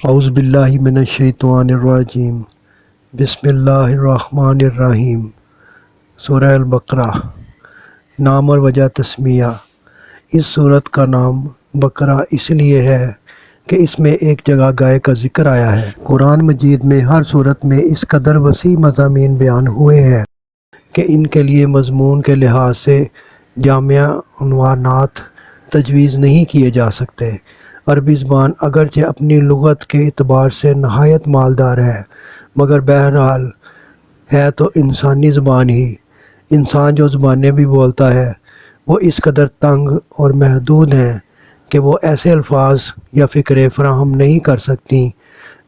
اعوذ باللہ من الشیطان الرجیم بسم اللہ الرحمن الرحیم۔ سورہ البقرہ۔ نام اور وجہ تسمیہ۔ اس صورت کا نام بقرہ اس لیے ہے کہ اس میں ایک جگہ گائے کا ذکر آیا ہے۔ قرآن مجید میں ہر صورت میں اس قدر وسیع مضامین بیان ہوئے ہیں کہ ان کے لیے مضمون کے لحاظ سے جامع عنوانات تجویز نہیں کیے جا سکتے۔ عربی زبان اگرچہ اپنی لغت کے اعتبار سے نہایت مالدار ہے، مگر بہرحال ہے تو انسانی زبان ہی۔ انسان جو زبانیں بھی بولتا ہے وہ اس قدر تنگ اور محدود ہیں کہ وہ ایسے الفاظ یا فقرے فراہم نہیں کر سکتی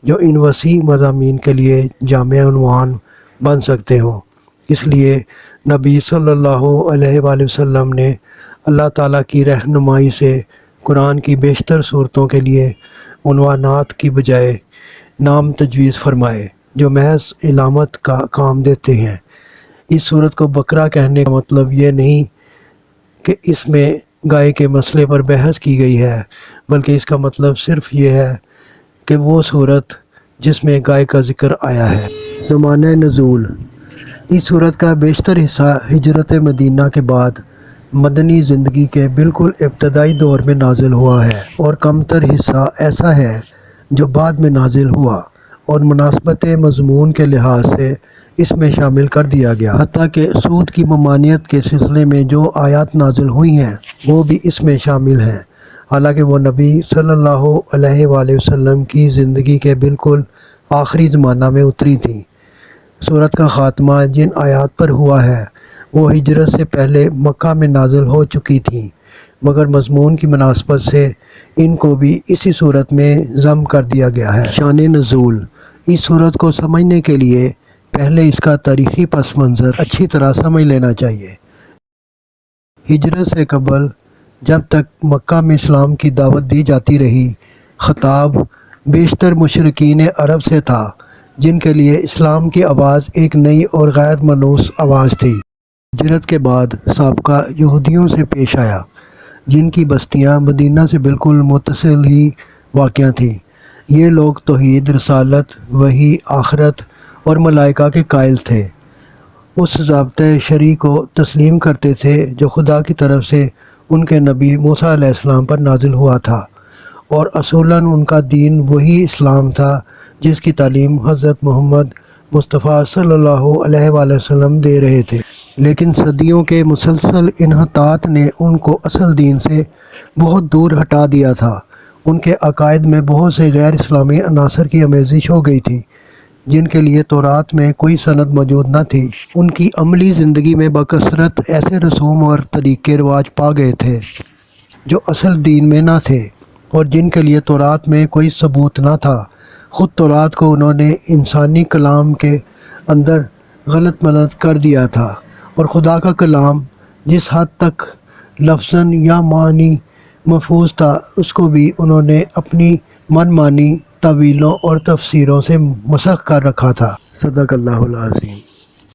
جو ان وسیع مضامین کے لیے جامع عنوان بن سکتے ہوں۔ اس لیے نبی صلی اللہ علیہ وآلہ وسلم نے اللہ تعالیٰ کی رہنمائی سے قرآن کی بیشتر صورتوں کے لیے عنوانات کی بجائے نام تجویز فرمائے جو محض علامت کا کام دیتے ہیں۔ اس صورت کو بقرہ کہنے کا مطلب یہ نہیں کہ اس میں گائے کے مسئلے پر بحث کی گئی ہے، بلکہ اس کا مطلب صرف یہ ہے کہ وہ صورت جس میں گائے کا ذکر آیا ہے۔ زمانہ نزول۔ اس صورت کا بیشتر حصہ ہجرت مدینہ کے بعد مدنی زندگی کے بالکل ابتدائی دور میں نازل ہوا ہے، اور کم تر حصہ ایسا ہے جو بعد میں نازل ہوا اور مناسبت مضمون کے لحاظ سے اس میں شامل کر دیا گیا۔ حتیٰ کہ سود کی ممانعت کے سلسلے میں جو آیات نازل ہوئی ہیں وہ بھی اس میں شامل ہیں، حالانکہ وہ نبی صلی اللہ علیہ وآلہ وسلم کی زندگی کے بالکل آخری زمانہ میں اتری تھیں۔ سورت کا خاتمہ جن آیات پر ہوا ہے وہ ہجرت سے پہلے مکہ میں نازل ہو چکی تھیں، مگر مضمون کی مناسبت سے ان کو بھی اسی صورت میں ضم کر دیا گیا ہے۔ شان نزول۔ اس صورت کو سمجھنے کے لیے پہلے اس کا تاریخی پس منظر اچھی طرح سمجھ لینا چاہیے۔ ہجرت سے قبل جب تک مکہ میں اسلام کی دعوت دی جاتی رہی، خطاب بیشتر مشرکین عرب سے تھا، جن کے لیے اسلام کی آواز ایک نئی اور غیر مانوس آواز تھی۔ ہجرت کے بعد سابقہ یہودیوں سے پیش آیا، جن کی بستیاں مدینہ سے بالکل متصل ہی واقع تھیں۔ یہ لوگ توحید، رسالت، وحی، آخرت اور ملائکہ کے قائل تھے۔ اس ضابطۂ شرعی کو تسلیم کرتے تھے جو خدا کی طرف سے ان کے نبی موسیٰ علیہ السلام پر نازل ہوا تھا، اور اصولاً ان کا دین وہی اسلام تھا جس کی تعلیم حضرت محمد مصطفیٰ صلی اللہ علیہ وآلہ وسلم دے رہے تھے۔ لیکن صدیوں کے مسلسل انحطاط نے ان کو اصل دین سے بہت دور ہٹا دیا تھا۔ ان کے عقائد میں بہت سے غیر اسلامی عناصر کی آمیزش ہو گئی تھی جن کے لیے تورات میں کوئی سند موجود نہ تھی۔ ان کی عملی زندگی میں بکثرت ایسے رسوم اور طریقے رواج پا گئے تھے جو اصل دین میں نہ تھے اور جن کے لیے تورات میں کوئی ثبوت نہ تھا۔ خود تورات کو انہوں نے انسانی کلام کے اندر غلط ملت کر دیا تھا، اور خدا کا کلام جس حد تک لفظاً یا معنی محفوظ تھا اس کو بھی انہوں نے اپنی من مانی تاویلوں اور تفسیروں سے مسخ کر رکھا تھا۔ صدق اللہ العظیم۔